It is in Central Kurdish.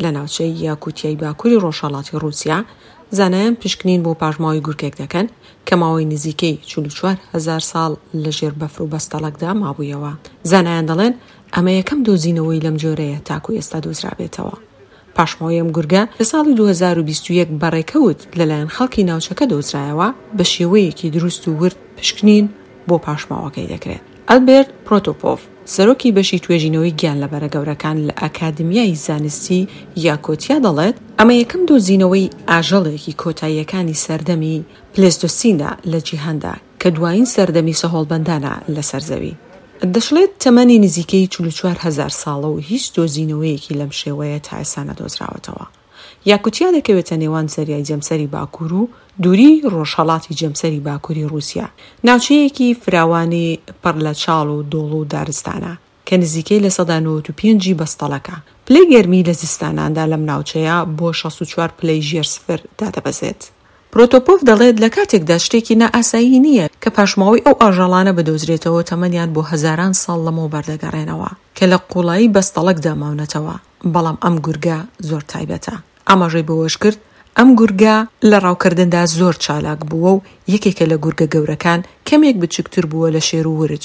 لە ناوچەی یاکوتیای باکووری ڕۆژهەڵاتی رووسیا زانایان پشکنین بۆ پاژماوەی گورگێک دەکەن کە ماوەی نزیکەی 44,000 ساڵ لەژێر بەفر و بەستەڵەکدا مابوویەوە. زانایان دەڵێن ئەمە یەکەم دۆزینەوەی لەم جۆرەیە تاکو ئێستا دۆزرابێتەوە. پاشماوەی ئەم گورگە لە ساڵی 2021 بەڕێکەوت لەلایەن خەڵکی ناوچەکە دۆزرایەوە بە شێوەیەکی دروست و ورد پشکنین بۆ پاشماوەکەی دەکرێت. ئەلبێرت پرۆتۆپۆڤ سەرۆکی بەشی توێژینەوەی گیان لە بەرەگەورەکان لە ئەکادمیای زانستی یاکۆتیا دەڵێت ئەمە یەکەم دۆزینەوەی ئاژەڵێکی کۆتاییەکانی سەردەمی پلێستۆسینە لە جیهاندا کە دوایین سەردەمی سەهۆڵبەندانە لەسەر زەوی. دەشڵێت تەمەنی نزیکەی 44,000 ساڵە و هیچ دۆزینەوەیەکی لەم شێوەیە تا ئێستا نەدۆزراوەتەوە. یاکوتیا دەکەوێتە نێوان زەریای جەمسەری باکوور و دووری ڕۆژهەڵاتی جەمسەری باکووری رووسیا، ناوچەیەکی فراوانی پڕ لە چاڵ و دۆڵ و دارستانە کە نزیکەی لە 95 بەستەڵەکە. پلەی گەرمی لە زستاناندا لەم ناوچەیە بۆ 64 پلەی ژێر سفر دادەبەزێت. پرۆتۆپۆڤ دەڵێت لە کاتێکدا شتێکی نائاسایی نییە کە پاشماوەی ئەو ئاژەڵانە بدۆزرێتەوە تەمەنیان بۆ هەزاران ساڵ لەمەوە بەردەگەڕێنەوە کە لە قوڵایی بەستەڵەکدا ماونەتەوە، بەڵام ئەم گورگە زۆر تایبەتە. ئاماژەی بەوەش کرد ئەم گورگە لە ڕاوکردندا زۆر چالاک بووە و یەکێکە لە گورگە گەورەکان کەمێک بچکتر بووە لە شێر و ورج.